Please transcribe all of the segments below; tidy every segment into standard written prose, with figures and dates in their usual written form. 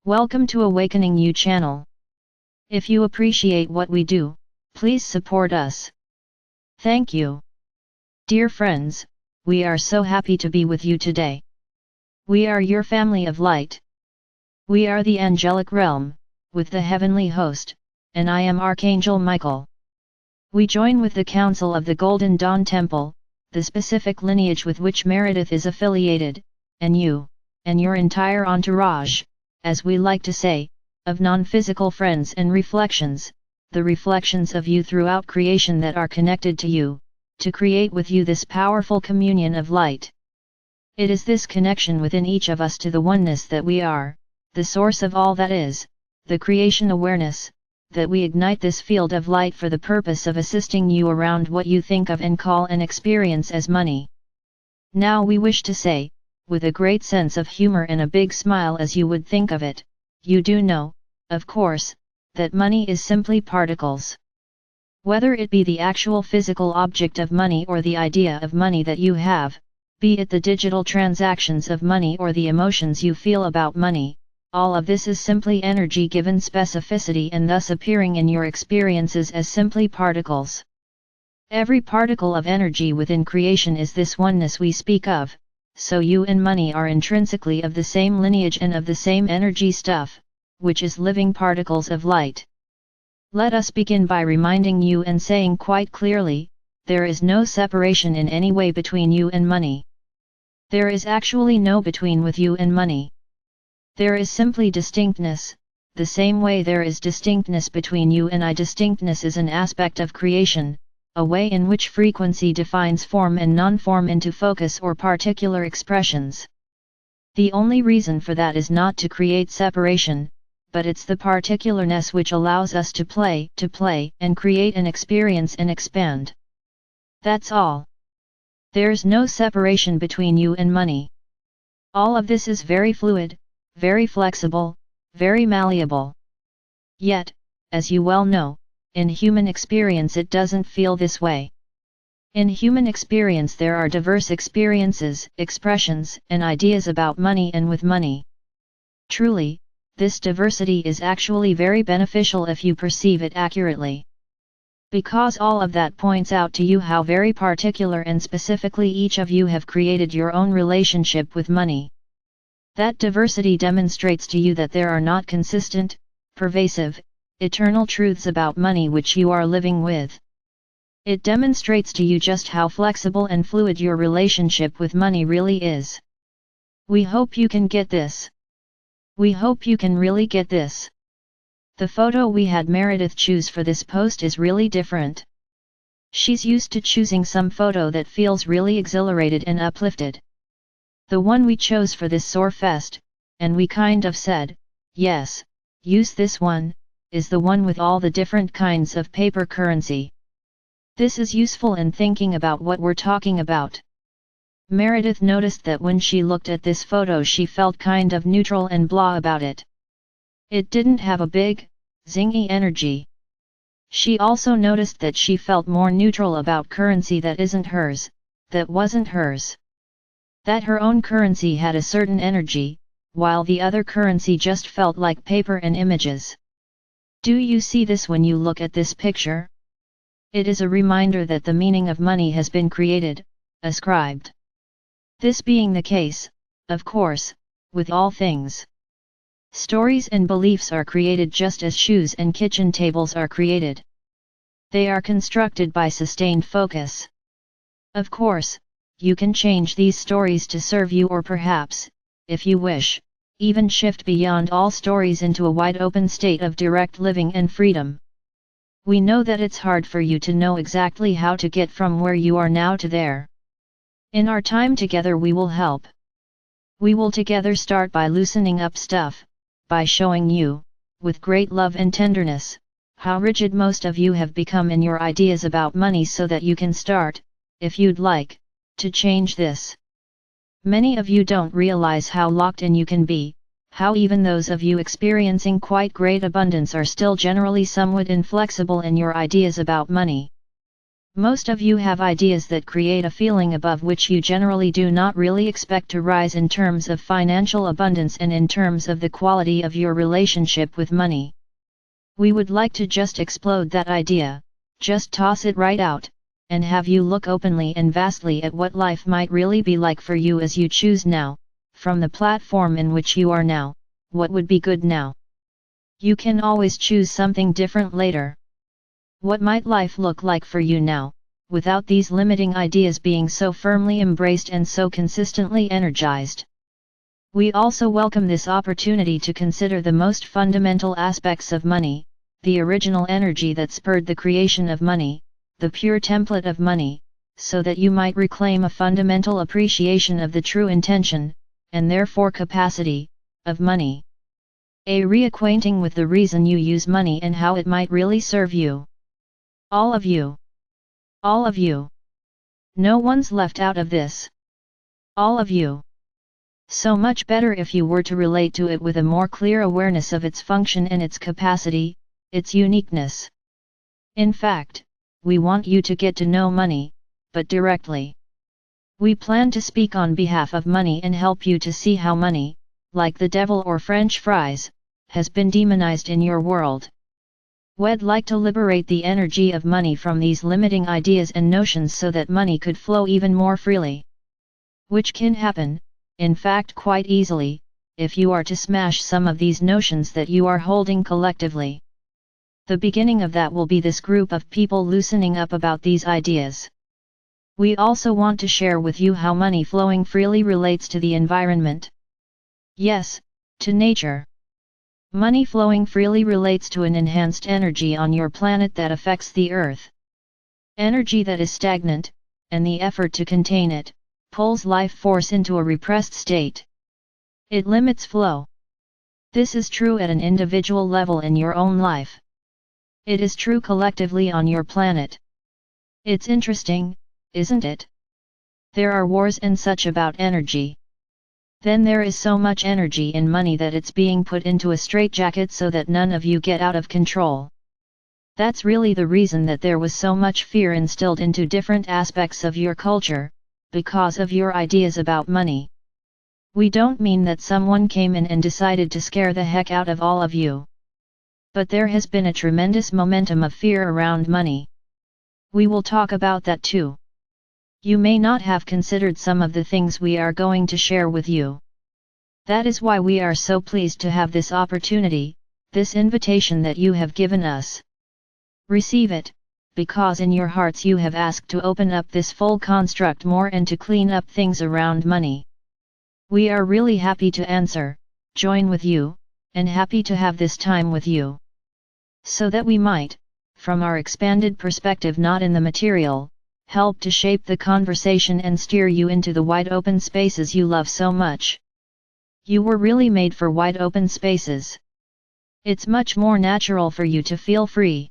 Welcome to Awakening You channel. If you appreciate what we do, please support us. Thank you. Dear friends, we are so happy to be with you today. We are your family of light. We are the angelic realm, with the heavenly host, and I am Archangel Michael. We join with the Council of the Golden Dawn Temple, the specific lineage with which Meredith is affiliated, and you, and your entire entourage, as we like to say, of non-physical friends and reflections, the reflections of you throughout creation that are connected to you, to create with you this powerful communion of light. It is this connection within each of us to the oneness that we are, the source of all that is, the creation awareness, that we ignite this field of light for the purpose of assisting you around what you think of and call and experience as money. Now we wish to say, with a great sense of humor and a big smile as you would think of it, you do know, of course, that money is simply particles. Whether it be the actual physical object of money or the idea of money that you have, be it the digital transactions of money or the emotions you feel about money, all of this is simply energy given specificity and thus appearing in your experiences as simply particles. Every particle of energy within creation is this oneness we speak of, so you and money are intrinsically of the same lineage and of the same energy stuff, which is living particles of light. Let us begin by reminding you and saying quite clearly, there is no separation in any way between you and money. There is actually no between with you and money. There is simply distinctness, the same way there is distinctness between you and I. Distinctness is an aspect of creation, a way in which frequency defines form and non-form into focus or particular expressions. The only reason for that is not to create separation, but it's the particularness which allows us to play and create an experience and expand. That's all. There's no separation between you and money. All of this is very fluid, very flexible, very malleable. Yet, as you well know, in human experience it doesn't feel this way. In human experience there are diverse experiences, expressions, and ideas about money and with money. Truly, this diversity is actually very beneficial if you perceive it accurately. Because all of that points out to you how very particular and specifically each of you have created your own relationship with money. That diversity demonstrates to you that there are not consistent, pervasive, eternal truths about money which you are living with. It demonstrates to you just how flexible and fluid your relationship with money really is. We hope you can get this. We hope you can really get this. The photo we had Meredith choose for this post is really different. She's used to choosing some photo that feels really exhilarated and uplifted. The one we chose for this Soar Fest, and we kind of said, yes, use this one, is the one with all the different kinds of paper currency. This is useful in thinking about what we're talking about. Meredith noticed that when she looked at this photo she felt kind of neutral and blah about it. It didn't have a big, zingy energy. She also noticed that she felt more neutral about currency that isn't hers, that wasn't hers. That her own currency had a certain energy, while the other currency just felt like paper and images. Do you see this when you look at this picture? It is a reminder that the meaning of money has been created, ascribed. This being the case, of course, with all things. Stories and beliefs are created just as shoes and kitchen tables are created. They are constructed by sustained focus. Of course, you can change these stories to serve you or perhaps, if you wish, even shift beyond all stories into a wide open state of direct living and freedom. We know that it's hard for you to know exactly how to get from where you are now to there. In our time together we will help. We will together start by loosening up stuff, by showing you, with great love and tenderness, how rigid most of you have become in your ideas about money so that you can start, if you'd like, to change this. Many of you don't realize how locked in you can be, how even those of you experiencing quite great abundance are still generally somewhat inflexible in your ideas about money. Most of you have ideas that create a feeling above which you generally do not really expect to rise in terms of financial abundance and in terms of the quality of your relationship with money. We would like to just explode that idea, just toss it right out, and have you look openly and vastly at what life might really be like for you as you choose now, from the platform in which you are now, what would be good now. You can always choose something different later. What might life look like for you now, without these limiting ideas being so firmly embraced and so consistently energized? We also welcome this opportunity to consider the most fundamental aspects of money, the original energy that spurred the creation of money, the pure template of money, so that you might reclaim a fundamental appreciation of the true intention, and therefore capacity, of money. A reacquainting with the reason you use money and how it might really serve you. All of you. All of you. No one's left out of this. All of you. So much better if you were to relate to it with a more clear awareness of its function and its capacity, its uniqueness. In fact, we want you to get to know money, but directly. We plan to speak on behalf of money and help you to see how money, like the devil or French fries, has been demonized in your world. We'd like to liberate the energy of money from these limiting ideas and notions so that money could flow even more freely. Which can happen, in fact quite easily, if you are to smash some of these notions that you are holding collectively. The beginning of that will be this group of people loosening up about these ideas. We also want to share with you how money flowing freely relates to the environment. Yes, to nature. Money flowing freely relates to an enhanced energy on your planet that affects the Earth. Energy that is stagnant, and the effort to contain it, pulls life force into a repressed state. It limits flow. This is true at an individual level in your own life. It is true collectively on your planet. It's interesting, isn't it? There are wars and such about energy. Then there is so much energy in money that it's being put into a straitjacket so that none of you get out of control. That's really the reason that there was so much fear instilled into different aspects of your culture, because of your ideas about money. We don't mean that someone came in and decided to scare the heck out of all of you. But there has been a tremendous momentum of fear around money. We will talk about that too. You may not have considered some of the things we are going to share with you. That is why we are so pleased to have this opportunity, this invitation that you have given us. Receive it, because in your hearts you have asked to open up this full construct more and to clean up things around money. We are really happy to answer, join with you, and happy to have this time with you. So that we might, from our expanded perspective not in the material, help to shape the conversation and steer you into the wide open spaces you love so much. You were really made for wide open spaces. It's much more natural for you to feel free.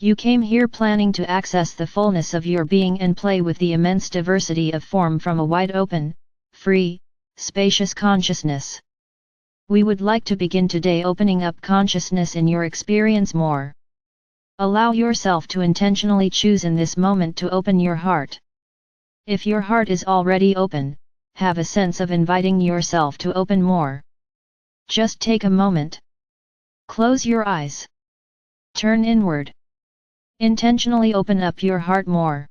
You came here planning to access the fullness of your being and play with the immense diversity of form from a wide open, free, spacious consciousness. We would like to begin today opening up consciousness in your experience more. Allow yourself to intentionally choose in this moment to open your heart. If your heart is already open, have a sense of inviting yourself to open more. Just take a moment. Close your eyes. Turn inward. Intentionally open up your heart more.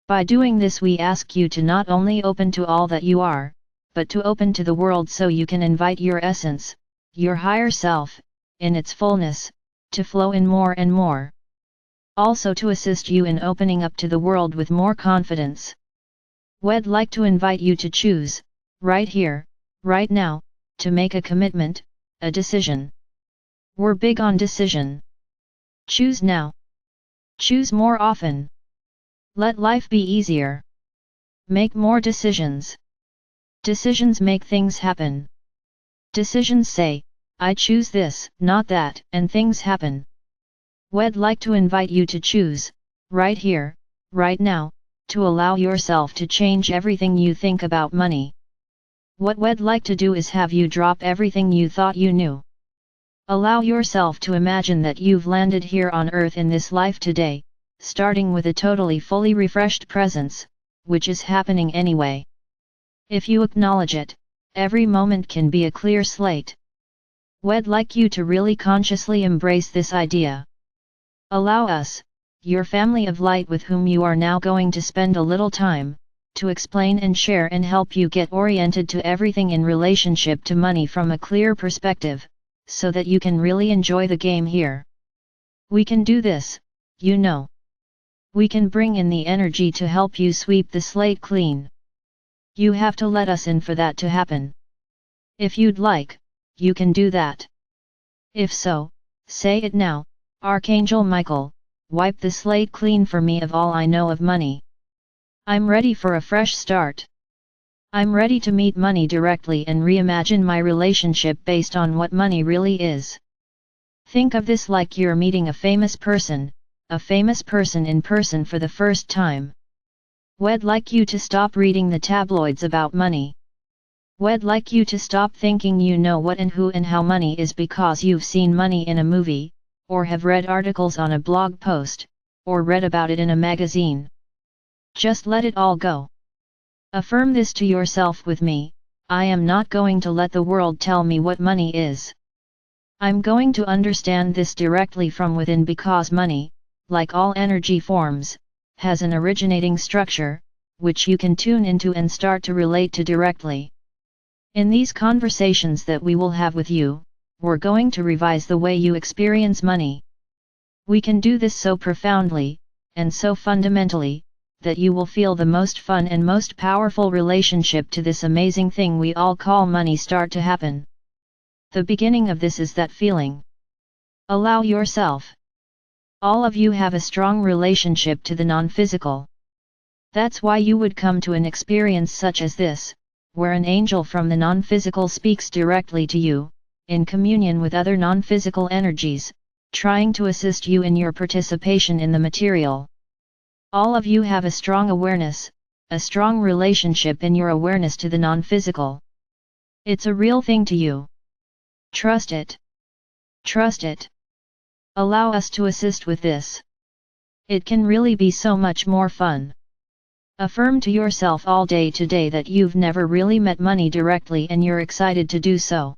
By doing this we ask you to not only open to all that you are, but to open to the world so you can invite your essence, your higher self, in its fullness, to flow in more and more. Also to assist you in opening up to the world with more confidence. We'd like to invite you to choose, right here, right now, to make a commitment, a decision. We're big on decision. Choose now. Choose more often. Let life be easier. Make more decisions. Decisions make things happen. Decisions say, I choose this, not that, and things happen. We'd like to invite you to choose, right here, right now, to allow yourself to change everything you think about money. What we'd like to do is have you drop everything you thought you knew. Allow yourself to imagine that you've landed here on Earth in this life today, starting with a totally fully refreshed presence, which is happening anyway. If you acknowledge it, every moment can be a clear slate. We'd like you to really consciously embrace this idea. Allow us, your family of light with whom you are now going to spend a little time, to explain and share and help you get oriented to everything in relationship to money from a clear perspective, so that you can really enjoy the game here. We can do this, you know. We can bring in the energy to help you sweep the slate clean. You have to let us in for that to happen. If you'd like, you can do that. If so, say it now, Archangel Michael, wipe the slate clean for me of all I know of money. I'm ready for a fresh start. I'm ready to meet money directly and reimagine my relationship based on what money really is. Think of this like you're meeting a famous person in person for the first time. We'd like you to stop reading the tabloids about money. We'd like you to stop thinking you know what and who and how money is because you've seen money in a movie, or have read articles on a blog post, or read about it in a magazine. Just let it all go. Affirm this to yourself with me: I am not going to let the world tell me what money is. I'm going to understand this directly from within because money, like all energy forms, has an originating structure, which you can tune into and start to relate to directly. In these conversations that we will have with you, we're going to revise the way you experience money. We can do this so profoundly, and so fundamentally, that you will feel the most fun and most powerful relationship to this amazing thing we all call money start to happen. The beginning of this is that feeling. Allow yourself. All of you have a strong relationship to the non-physical. That's why you would come to an experience such as this, where an angel from the non-physical speaks directly to you, in communion with other non-physical energies, trying to assist you in your participation in the material. All of you have a strong awareness, a strong relationship in your awareness to the non-physical. It's a real thing to you. Trust it. Trust it. Allow us to assist with this. It can really be so much more fun. Affirm to yourself all day today that you've never really met money directly and you're excited to do so.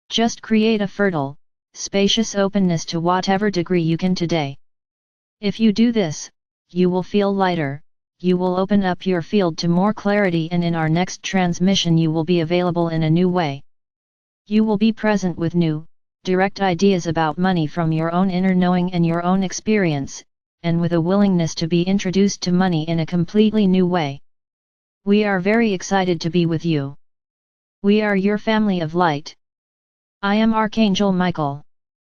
Just create a fertile, spacious openness to whatever degree you can today. If you do this, you will feel lighter, you will open up your field to more clarity, and in our next transmission you will be available in a new way. You will be present with new, direct ideas about money from your own inner knowing and your own experience, and with a willingness to be introduced to money in a completely new way. We are very excited to be with you. We are your family of light. I am Archangel Michael.